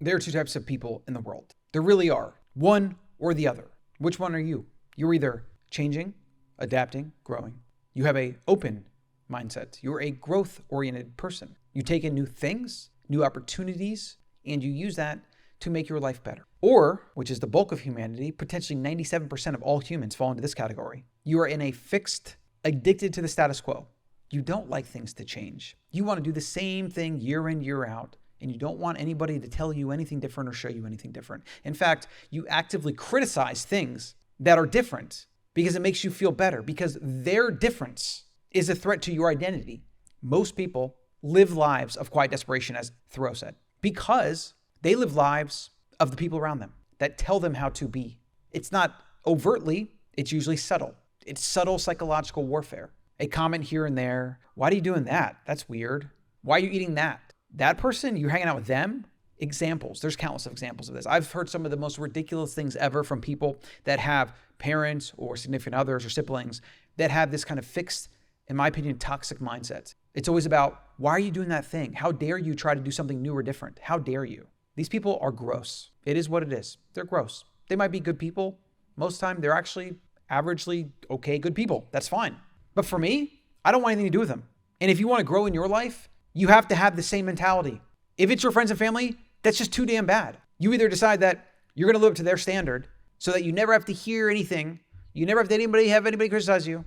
There are two types of people in the world. There really are. One or the other. Which one are you? You're either changing, adapting, growing. You have an open mindset. You're a growth-oriented person. You take in new things, new opportunities, and you use that to make your life better. Or, which is the bulk of humanity, potentially 97% of all humans fall into this category. You are in a fixed, addicted to the status quo. You don't like things to change. You want to do the same thing year in, year out, and you don't want anybody to tell you anything different or show you anything different. In fact, you actively criticize things that are different because it makes you feel better, because their difference is a threat to your identity. Most people live lives of quiet desperation, as Thoreau said, because they live lives of the people around them that tell them how to be. It's not overtly, it's usually subtle. It's subtle psychological warfare. A comment here and there. Why are you doing that? That's weird. Why are you eating that? That person, you're hanging out with them? Examples. There's countless of examples of this. I've heard some of the most ridiculous things ever from people that have parents or significant others or siblings that have this kind of fixed, in my opinion, toxic mindset. It's always about, why are you doing that thing? How dare you try to do something new or different? How dare you? These people are gross. It is what it is. They're gross. They might be good people. Most of the time, they're actually averagely okay, good people. That's fine. But for me, I don't want anything to do with them. And if you want to grow in your life, you have to have the same mentality. If it's your friends and family, that's just too damn bad. You either decide that you're going to live up to their standard so that you never have to hear anything, you never have to have anybody criticize you,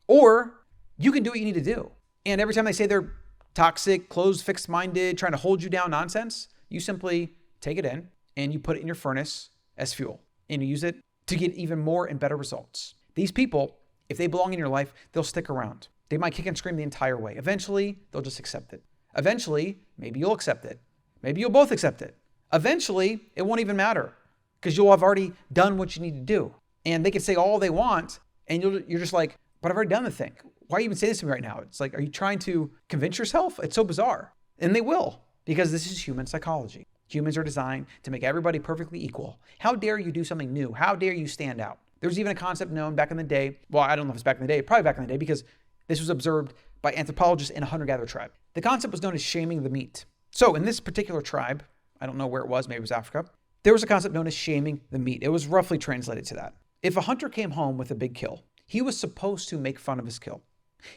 or you can do what you need to do. And every time they say they're toxic, closed, fixed-minded, trying to hold you down nonsense, you simply take it in and you put it in your furnace as fuel and you use it to get even more and better results. These people, if they belong in your life, they'll stick around. They might kick and scream the entire way. Eventually, they'll just accept it. Eventually, maybe you'll accept it. Maybe you'll both accept it. Eventually, it won't even matter because you'll have already done what you need to do. And they can say all they want, and you're just like, but I've already done the thing. Why even say this to me right now? It's like, are you trying to convince yourself? It's so bizarre. And they will, because this is human psychology. Humans are designed to make everybody perfectly equal. How dare you do something new? How dare you stand out? There's even a concept known back in the day. Well, I don't know if it's back in the day, probably back in the day, because this was observed by anthropologists in a hunter-gatherer tribe. The concept was known as shaming the meat. So in this particular tribe, I don't know where it was, maybe it was Africa, there was a concept known as shaming the meat. It was roughly translated to that. If a hunter came home with a big kill, he was supposed to make fun of his kill.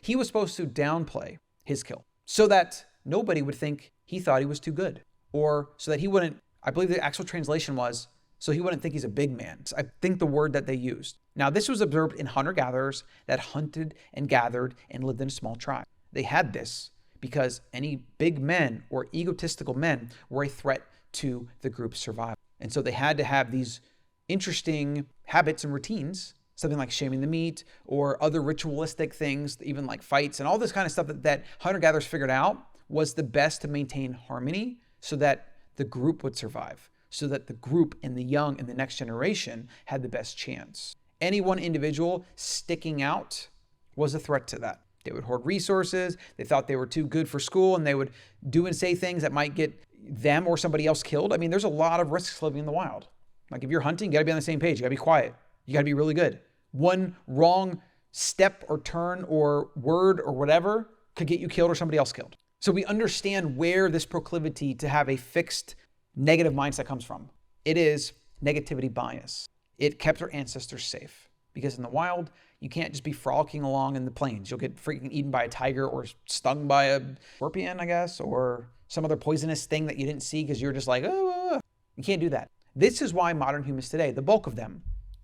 He was supposed to downplay his kill so that nobody would think he thought he was too good, or so that he wouldn't, I believe the actual translation was, so he wouldn't think he's a big man. I think the word that they used. Now, this was observed in hunter-gatherers that hunted and gathered and lived in a small tribe. They had this because any big men or egotistical men were a threat to the group's survival. And so they had to have these interesting habits and routines, something like shaming the meat or other ritualistic things, even like fights and all this kind of stuff that hunter-gatherers figured out was the best to maintain harmony so that the group would survive, so that the group and the young and the next generation had the best chance. Any one individual sticking out was a threat to that. They would hoard resources. They thought they were too good for school, and they would do and say things that might get them or somebody else killed. I mean, there's a lot of risks living in the wild. Like if you're hunting, you gotta be on the same page. You gotta be quiet. You gotta be really good. One wrong step or turn or word or whatever could get you killed or somebody else killed. So we understand where this proclivity to have a fixed negative mindset comes from. It is negativity bias. It kept our ancestors safe because in the wild, you can't just be frolicking along in the plains. You'll get freaking eaten by a tiger or stung by a scorpion, I guess, or some other poisonous thing that you didn't see because you're just like, oh, you can't do that. This is why modern humans today, the bulk of them,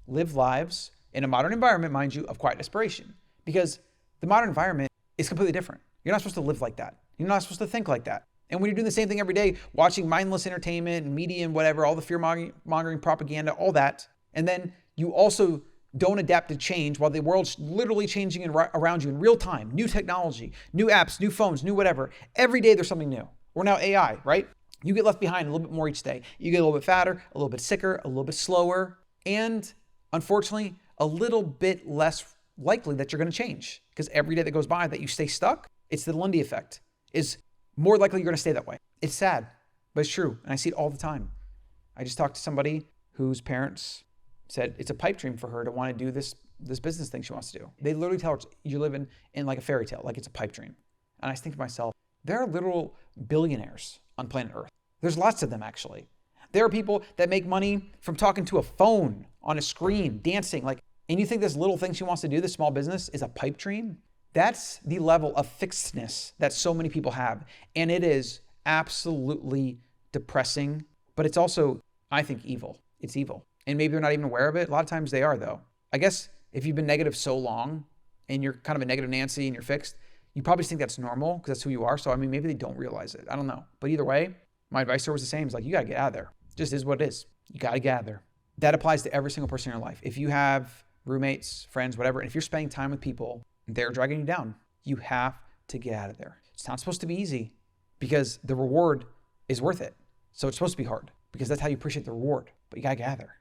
live lives in a modern environment, mind you, of quiet desperation, because the modern environment is completely different. You're not supposed to live like that. You're not supposed to think like that. And when you're doing the same thing every day, watching mindless entertainment and media and whatever, all the fear-mongering propaganda, all that, and then you also don't adapt to change while the world's literally changing around you in real time, new technology, new apps, new phones, new whatever. Every day there's something new. Or now AI, right? You get left behind a little bit more each day. You get a little bit fatter, a little bit sicker, a little bit slower, and unfortunately, a little bit less likely that you're going to change. Because every day that goes by that you stay stuck, it's the Lundy effect, is more likely you're going to stay that way. It's sad, but it's true. And I see it all the time. I just talked to somebody whose parents said it's a pipe dream for her to want to do this business thing she wants to do. They literally tell her you're living in like a fairy tale, like it's a pipe dream. And I think to myself, there are literal billionaires on planet Earth. There's lots of them actually. There are people that make money from talking to a phone on a screen, dancing, and you think this little thing she wants to do, this small business, is a pipe dream? That's the level of fixedness that so many people have. And it is absolutely depressing, but it's also, I think, evil. It's evil. And maybe they're not even aware of it. A lot of times they are, though. I guess if you've been negative so long and you're kind of a negative Nancy and you're fixed, you probably think that's normal because that's who you are. So, maybe they don't realize it. I don't know. But either way, my advice to her was the same. It's you got to get out of there. It just is what it is. You got to get out of there. That applies to every single person in your life. If you have roommates, friends, whatever, and if you're spending time with people, they're dragging you down, you have to get out of there. It's not supposed to be easy because the reward is worth it. So it's supposed to be hard because that's how you appreciate the reward. But you got to get out of there.